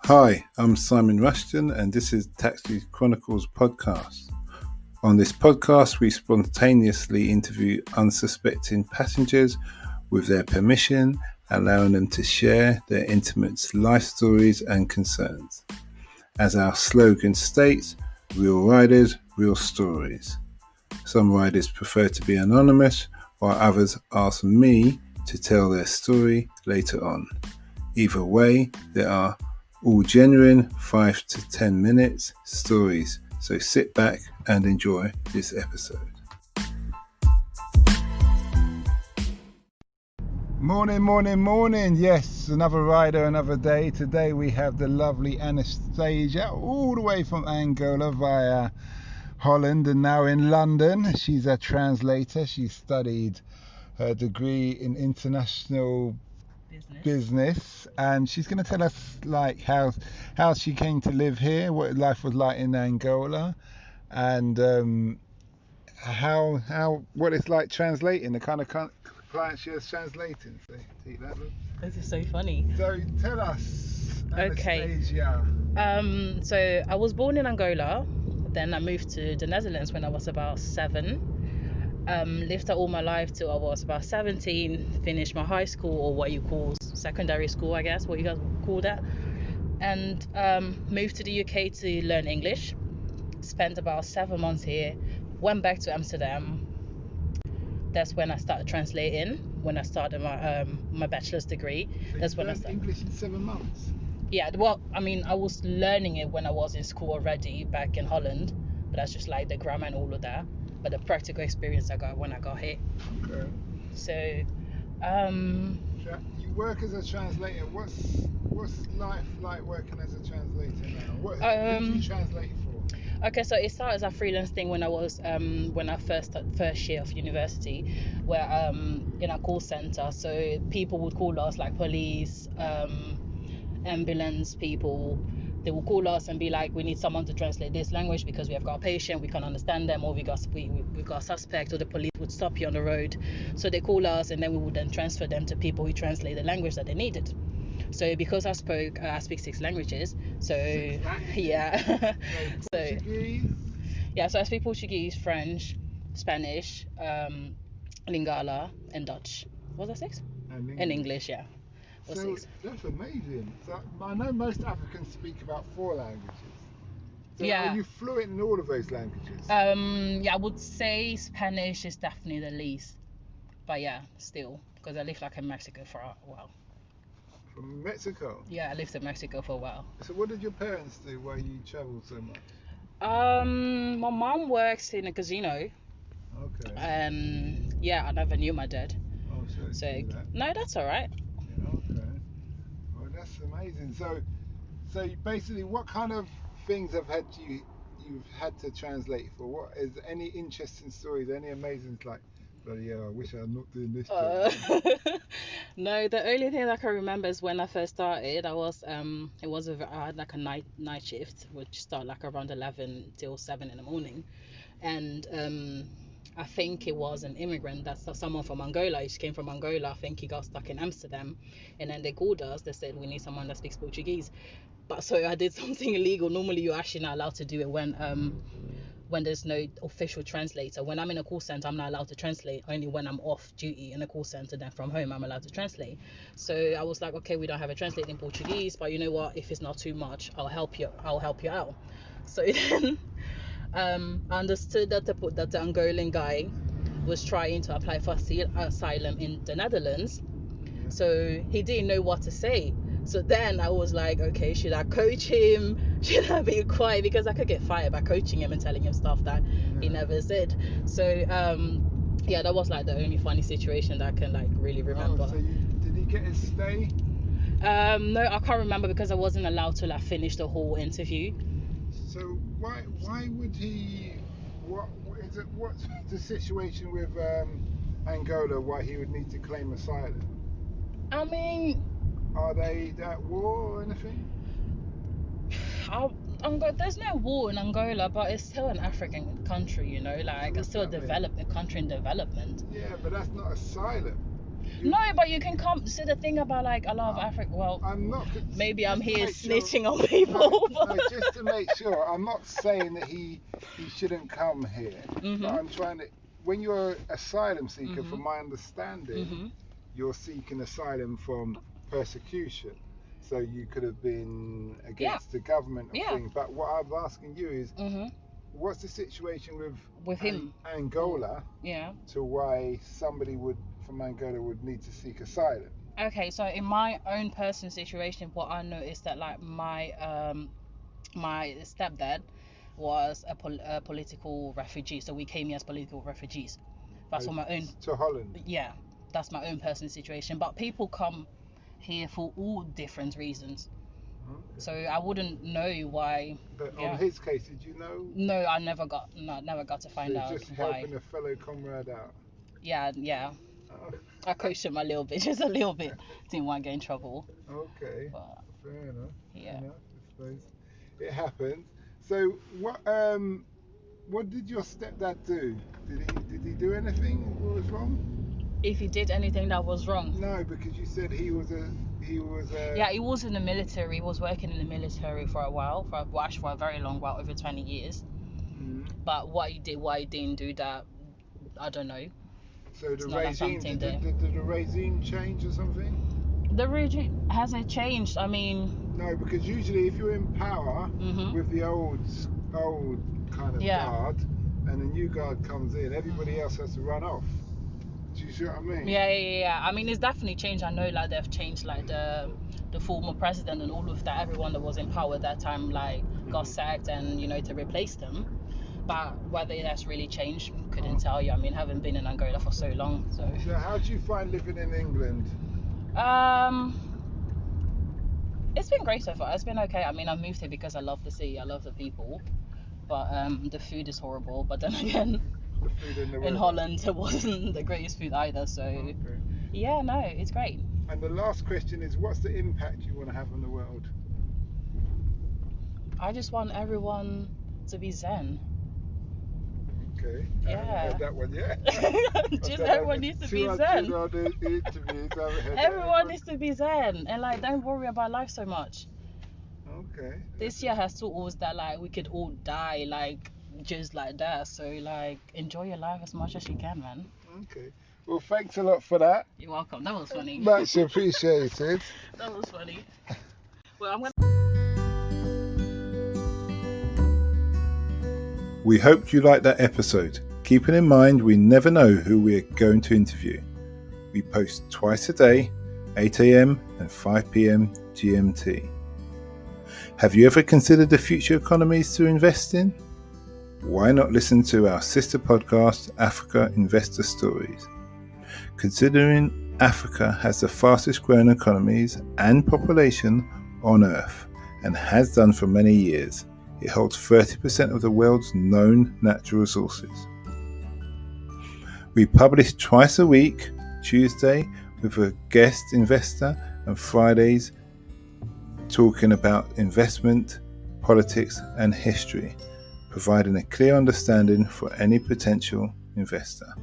Hi, I'm Simon Rushton and this is Taxi Chronicles Podcast. On this podcast, we spontaneously interview unsuspecting passengers with their permission, allowing them to share their intimate life stories and concerns. As our slogan states, real riders, real stories. Some riders prefer to be anonymous, while others ask me to tell their story later on. Either way, there are all genuine 5 to 10 minutes stories, so sit back and enjoy this episode. Morning. Yes, another rider, another day. Today we have the lovely Anastasia, all the way from Angola via Holland and now in London. She's a translator. She studied her degree in international business, and she's going to tell us like how she came to live here, what life was like in Angola, and what it's like translating, the kind of clients she was translating. So take that look. This is so funny. So tell us, Anastasia. Okay. So I was born in Angola, then I moved to the Netherlands when I was about 7. Lived there all my life till I was about 17, finished my high school, or what you call secondary school, I guess, what you guys call that, and moved to the UK to learn English. Spent about 7 months here, went back to Amsterdam. That's when I started translating, when I started my bachelor's degree. So that's when I started English in 7 months? Yeah, well, I mean, I was learning it when I was in school already back in Holland, but that's just like the grammar and all of that. But the practical experience I got when I got here. Okay. So, you work as a translator. What's life like working as a translator now? Who do you translate for? Okay, so it started as a freelance thing when I was when I first year of university, where in a call center. So people would call us, like police, ambulance people. They will call us and be like, we need someone to translate this language because we have got a patient, we can't understand them, or we've got a suspect, or the police would stop you on the road. So they call us, and then we would then transfer them to people who translate the language that they needed. So because I speak 6 languages, so yeah. Portuguese? Yeah, so I speak Portuguese, French, Spanish, Lingala, and Dutch. Was that 6? And English, yeah. So that's amazing. So I know most Africans speak about 4 languages. So yeah. Are you fluent in all of those languages? Yeah, I would say Spanish is definitely the least. But yeah, still, because I lived like in Mexico for a while. From Mexico? Yeah, I lived in Mexico for a while. So what did your parents do while you travelled so much? My mom works in a casino. Okay. Yeah, I never knew my dad. Oh, so no, that's all right. Okay. Well, that's amazing. So basically, what kind of things you've had to translate for? What is any interesting stories? Any amazing bloody hell, I wish I'm not doing this job. No, the only thing I can remember is when I first started. I had like a night shift, which started like around 11 till 7 in the morning, and I think it was an immigrant, that's someone from Angola. He came from Angola. I think he got stuck in Amsterdam, and then they called us. They said, we need someone that speaks Portuguese. But so I did something illegal. Normally you're actually not allowed to do it when there's no official translator. When I'm in a call center, I'm not allowed to translate. Only when I'm off duty in a call center, then from home I'm allowed to translate. So I was like, okay, we don't have a translator in Portuguese, but you know what, if it's not too much, I'll help you out. So then I understood that the Angolan guy was trying to apply for asylum in the Netherlands, so he didn't know what to say. So then I was like, okay, should I coach him? Should I be quiet? Because I could get fired by coaching him and telling him stuff that he never said. So yeah, that was like the only funny situation that I can like really remember. So did he get his stay? No, I can't remember because I wasn't allowed to like finish the whole interview. So why would he? What's the situation with Angola? Why he would need to claim asylum? I mean, are they at war or anything? There's no war in Angola, but it's still an African country, you know, like it's still a country in development. Yeah, but that's not asylum. No, but you can come. See, the thing about like a lot of Africa. Well, I'm not. maybe I'm here snitching sure, on people. no, just to make sure. I'm not saying that he shouldn't come here. Mm-hmm. But I'm trying to. When you're an asylum seeker, Mm-hmm. from my understanding, Mm-hmm. you're seeking asylum from persecution. So you could have been against the government or thing. But what I'm asking you is, what's the situation with him, Angola? Yeah. To why somebody from Angola would need to seek asylum? Okay, so in my own personal situation, what I know is that like my stepdad was a political refugee, so we came here as political refugees. That's what my own. To Holland. Yeah, that's my own personal situation. But people come here for all different reasons. Okay. So I wouldn't know why. But on his case, did you know? No, I never got to find out just why. Helping a fellow comrade out. Yeah. I coached him a little bit, just a little bit. Didn't want to get in trouble. Okay. But, fair enough. Yeah. Fair enough, I suppose it happens. So what did your stepdad do? Did he do anything? What was wrong? If he did anything that was wrong? No, because you said he was a. Yeah, he was in the military. He was working in the military for a while, for a very long while, over 20 years. Mm. But what he didn't do that, I don't know. So the regime, did the regime change or something? The regime hasn't changed. I mean, no, because usually if you're in power with the old kind of guard, and a new guard comes in, everybody else has to run off. Do you see what I mean? Yeah. I mean, it's definitely changed. I know, like they've changed, like the former president and all of that. Everyone that was in power at that time, like got sacked, and to replace them. But whether that's really changed, couldn't tell you. I mean, haven't been in Angola for so long. So how do you find living in England? It's been great so far. It's been okay. I mean, I moved here because I love the city, I love the people, but the food is horrible. But then again, the food in Holland, it wasn't the greatest food either. So yeah, no, it's great. And the last question is, what's the impact you want to have on the world? I just want everyone to be zen. Okay. Yeah. I haven't heard that one yet. Just everyone needs to be zen. Everyone needs to be zen and like don't worry about life so much. Okay. This year has taught us that like we could all die like just like that. So like enjoy your life as much as you can, man. Okay. Well, thanks a lot for that. You're welcome. That was funny. Much appreciated. That was funny. Well, I'm gonna. We hope you liked that episode. Keeping in mind, we never know who we're going to interview. We post twice a day, 8 a.m. and 5 p.m. GMT. Have you ever considered the future economies to invest in? Why not listen to our sister podcast, Africa Investor Stories? Considering Africa has the fastest growing economies and population on Earth and has done for many years, it holds 30% of the world's known natural resources. We publish twice a week, Tuesday with a guest investor and Fridays talking about investment, politics and history, providing a clear understanding for any potential investor.